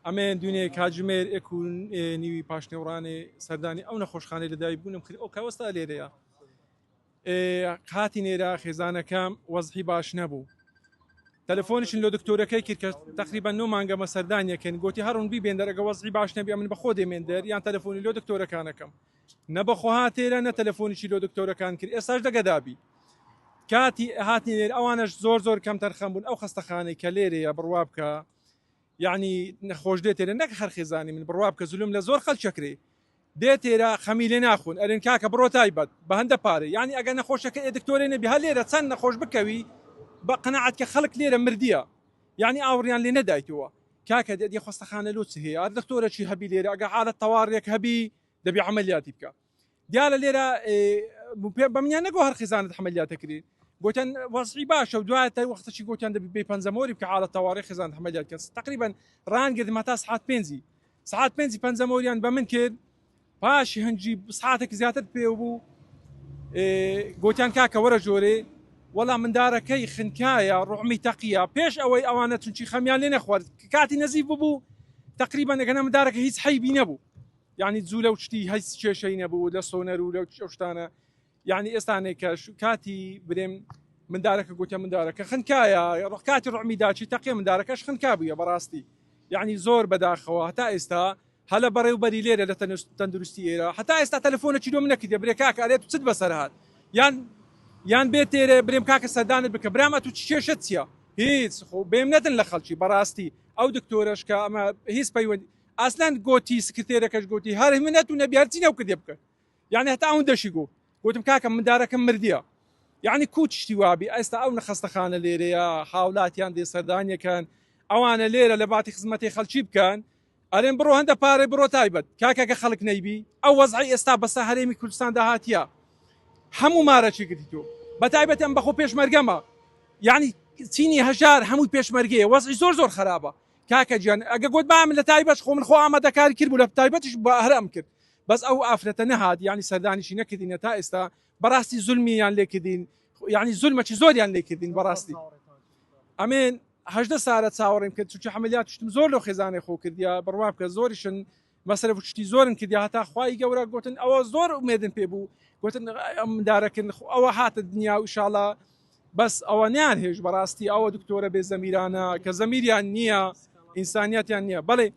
ئەمێن دوێنێ کاتژمێر 1:09 پاشنێوڕانێ سەردانی ئەو نەخۆشخانەی لەدایک بوونم کرد ئەو کاوەستا لێرەیە خاتی نێرە خێزانەکەم وەزعی باش نەبوو تەلەفۆنیشن لۆ دکتۆرەکەی کرد کە تقریبا 9 مانگەمە سەردانیەکەن گوتی هەڕون بیبێن دەرەگە وەزعی باش نەبی من بەخۆ دێمێندەر یان تەلەفۆنی لۆ دکتۆرەکانەکەم نە بەخۆ هاتێرە نە تەلەفۆنیشی لۆ دکتۆرەکان کرد ئێستاش دەگەدابی کاتی هاتنی لێر ئەوانش زۆر کەم تەرخەم بوون ئەو خەستەخانەی کە لێرەیە بڕوا بکە یعنی نەخۆش دێتێرە نەک هەر خێزانی من بڕوا بکە زولم لە زۆر خەڵکێکرێ دێتێرە خەمی لێ ناخۆن ئەرێن کاکە بڕۆ تایبەت بە هەندە پارێ یعنی ئەگەر نەخۆشەکە دکتۆرێ نەبی هەر لێرە چەند نەخۆش بکەوی بە قەنەعەت کە خەڵک لێرە مردیە یعنی ئاوڕیان لێ نەدایتەوە کاکە دێ خۆستەخانە لۆ چ هەیە ئەر دکتۆرەکی هەبی لێرە ئەگە حالەت تەواڕێک هەبی دەبی عملیاتی بکە دیارە لێرە بەمنیان نەگۆ هەر خێزانت عملیاتەکرێت گوتن وەزعی باشە و دوایە وەختەی گوتیان دەبی بێ پەنجەمۆری بکە حالەت تەواڕی خێزان عملیات کرد تقریبا ڕانگردمە تا سعات 5 پەنجەمۆریان بە من کرد پاشی هەنجی ساعتێک زیاتر پێ بوو گوتیان کاکە وەرە ژۆرێ وەڵام مندارەکەی خنکایە ڕوحمی تەقیە پێش ئەوەی ئەوانە چونچی خەمیان لێ نەخوارد کاتی نەزیف بوو تقریبا ئەگەنە مندارەکە هیچ حەیبی نەبوو یعنی جوو لەو شتی هیچ کێشەی نەبوو لە سۆنەر و لەو شتانە یعنی ئێستانێکە کاتی برێم مندارەکە گوتە مندارەکە خنکایە ڕۆکاتی ڕوحمی داچی تەقی مندارەکەش خنکا بووە بەڕاستی یعنی زۆر بەداخەوە هەتا ئێستا هەلە بەڕێوبەری لێرە لە تەندروستی ئێرە هەتا ئێستا تەلەفۆنێکی دۆ من نەکردێ برێ کاکە ئەرێت چت بەسەر هات یان بێت تێرە برێم کاکە سەردانت بکە برامە تو کێشت چییە هیچ خۆ بێم نەدن لە خەڵکی بەڕاستی ئەو دکتۆرەش کە ئەمە هیچ پەیوەندی ئاسلان گوتی سکرتێرەکەش گوتی هەر منەت و نەبیارچی نەو کردێ بکە یعنی هەتا ئەوەن دەشی گۆ گوتم کاکە مندارەکەم مردیە یعنی کوچشتی وابی ئێستا ئەو نەخەستەخانە لێرەیە هاوڵاتیان دێ سەردانیەکان ئەوانە لێرە لە باتی خزمەتی خەڵکی بکەن ئەرێن بڕۆ هەندە پارەی بڕۆ تایبەت کاکەکە خەڵک نەیبی ئەو وەزعی ئێستا بەسە هەرێمی کوردستان داهاتیە هەموو مارەچی کردی تۆ بە تایبەت ئەم بەخۆ پێشمەرگەمە یعنی چینی هەژار هەمووی پێشمەرگەیە وەزعی زۆر خراپە کاکە گیان ئەگە گوت با من لە تایبەت خۆ من خۆ ئامادەکاری کرد بوو لە تایبەتیش بە هەرام کرد بەس ئەو ئافرەتە نەهات یعنی سەردانیشی نەکردینە تا ئێستا بەڕاستی زولمیان لێکردین یعنی زولمەکی زۆریان لێکردین بەڕاستی ئەمێن هەژدە سارە چاوەڕێم کرد چونکە عملیات شتم زۆر لەو خێزانەی خۆ کردیا بڕوا بکە زۆریشن مەسەرە شتی زۆرن کردیا هەتا خوای گەورە گوتن ئەوە زۆر ئومێدن پێ بوو گوتن ئەم دارەکن ئەوە هاتە دنیا و ئینشاڵڵا بەس ئەوە نیان هێش بەڕاستی ئەوە دکتۆرە بێ زەمیرانە کە زەمیریان نییە ئینسانیەتیان نییە بەڵێ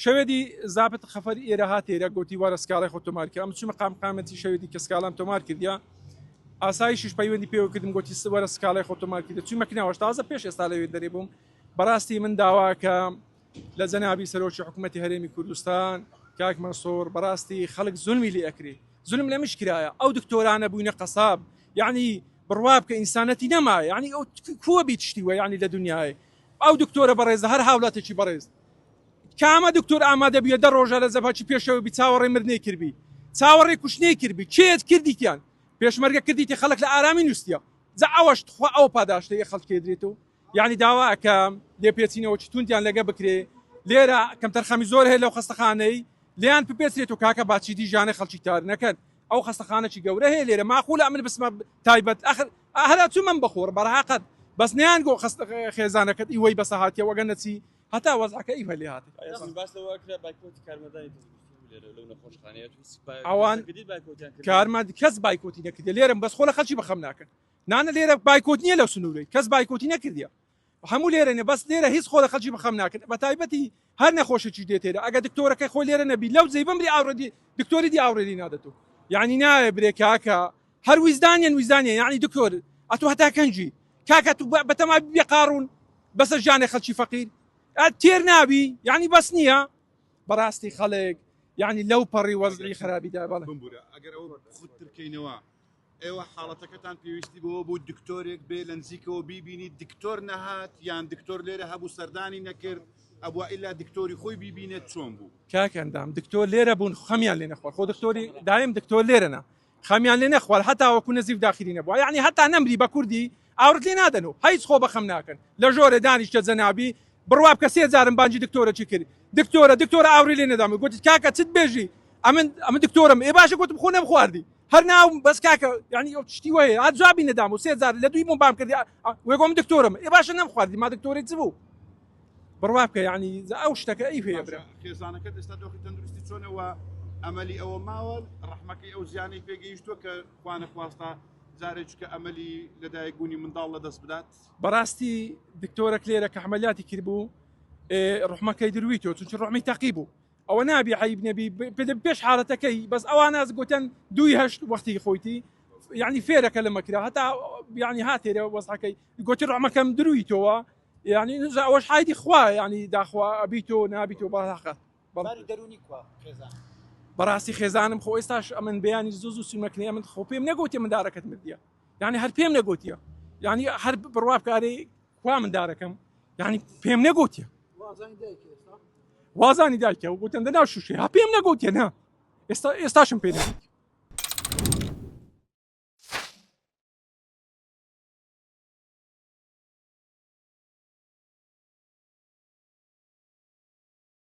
شەوێدی زابط خەفەری ئێرە هاتێرە گوتی وەرە سکاڵی خۆ تۆمار کرد ئەم چ مەقامەتی شەوێتی کە سکاڵام تۆمار کردیا ئاسایشیش پەیوەندی پێوە کردم گوتی وەرە سکاڵی خۆ تۆمار کرد چوومە کناوەش تازە پێش ئێستا لەوێ دەرێ بووم بەڕاستی من داواکە لە جەنابی سەرۆکی حکوومەتی هەرێمی کوردستان کاک مەنسوور بەڕاستی خەڵک زولمی لێ ئەکرێ زولم لە مشکرایە ئەو دکتۆرانە بووینە قەساب یعنی بڕوا بکە ئینسانەتی نەما یعنی ئەو کووە بیت شتیوە یعنی لە دنیای ئەو دکتۆرە بەڕێزە هەر هاوڵاتێکی بەڕێز کامە دکتۆر ئامادە بووە دە ڕۆژە لە زەباچی پێشەوە بی چاوەڕێ مردنەی کردبی چاوەڕێ کوشتنەی کردبی چێت کردیتیان پێشمەرگە کردیتی خەڵک لە ئارامی نووسە جا ئەوەش خوا ئەو پاداشتەیە خەڵکی دێتەوە یعنی داواکەم لێ پێچینەوە چتونتیان لەگە بکرێ لێرە کەم تەرخەمی زۆر هەیە لەو خەستەخانەی لیان پێچێت و کاکە باچی دیژانە خەڵکی تار نەکەن ئەو خەستەخانەی گەورە هەیە لێرە ماخول ئەمن بسمە تایبەت ئەخر هەرا چوو من بخۆر بەڕاقەت بەس نیان گۆ خێزانەکەت ئیوەی بەسەهاتیە وەگەنەچی هەتا وەزعەکە ئیوە لێ هات ئەوان کارمان کەس بایکۆتی نەکردێ لێرم بەس خۆ لە خەڵکی بەخەم ناکەن نانە لێرە بایکۆت نییە لەو سنوورەی کەس بایکۆتی نەکردیە هەموو لێرەنێ بەس لێرە هیچ خۆ لە خەڵکی بەخەم ناکەن بە تایبەتی هەر نەخۆشێکی دێتێرە ئەگە دکتۆرەکەی خۆ لێرە نەبی لەو جێ بمری ئاوڕێدی دکتۆری دی ئاوڕێدی نادەتەوە یعنی نایە برێ کاکە هەر ویزدانیان یعنی دکتۆر ئەتو هەتا کەنجی کاکە تو بەتەما بێ قاڕون بەسەر ژانێ خەڵکی فەقیر تێر نابی یعنی بەس نییە بەڕاستی خەڵک یعنی لەو پەڕی وەزعی خراپیدا بەڵێ ئەگەر ئەو خودترکەینەوە ئێوە حاڵەتەکەتان پێویستی بەوە بوو دکتۆرێک بێ لە نزیکەوە بیبینی دکتۆر نەهات یان دکتۆر لێرە هەبوو سەردانی نەکرد ئەبووە ئیلا دکتۆری خۆی بیبینێت چۆن بوو کاکەندام دکتۆر لێرە بوون خەمیان لێ نەخوار خۆ دکتۆری دایم دکتۆر لێرەنا خەمیان لێ نەخوار هەتا وەکو نەزیف داخلی نەبووە یعنی هەتا نەمری بە کوردی ئاورت لێ نادەنەوە هیچ خۆ بەخەم ناکەن لە ژۆرە دانیشتە جەنابی بڕوا بکە 3000 بانجی دکتۆرەکی کرد دکتۆرە ئاوری لێ نەدامە گوتی کاکە چت بێژی ئەمن دکتۆرم ێ باشە گوتم خۆ نەمخواردی هەر ناو بەس کاکە یعنی ئەو شتی وەیە هات جوابی نەدام و 3000 لە دوی بۆم بام کردی وێ گۆم دکتۆرم ێ باشە نەمخواردی ما دکتۆری چ بوو بڕوا بکە یعنی ئەو شتەکە ئەی پێ برە خێزانەکەت ئێستا دۆخی تەندروستی چۆنەوە ئەمەلی ئەوە ماوە ڕەحمەکەی ئەو زیانەی پێگەیشتووە کە خوانە خواستا جارێک کە ئەمەلی لەدایکبوونی منداڵ لەدەست بدات بەڕاستی دکتۆرە لێرە کە حملیاتی کردبوو ڕحمەکەی درویتەوە چونچ ڕحمی تەقی بوو ئەوە نابی عیب نەبی پێش حالەتەکەی بەس ئەوان ناز گوتن 2 وەختی خۆیتی یعنی فێرەکە لە مەکرا هەتا یعنی هاتێرە وەزحەکەی گوتی ڕحمەکەم درویتەوە یعنی ئەوەش حایدی خوا یعنی داخوا ئەبیتۆ نابیتەوە بەڵاقەت دەرونی کووا خێزان بەڕاستی خێزانم خۆ ئێستاش ئەمن بەیانی زوو سومەکنی من خۆ پێم نەگوتی مندارەکەت مردیە یعنی هەر پێم نەگوتیە یعنی هەر بڕوا بکارێ کوا مندارەکەم یعنی پێم نەگوتیە وازانی دایکە و گوتن دەناو شوشێ ها پێم نەگوتیە نا ئێستاشم پێ نەگوت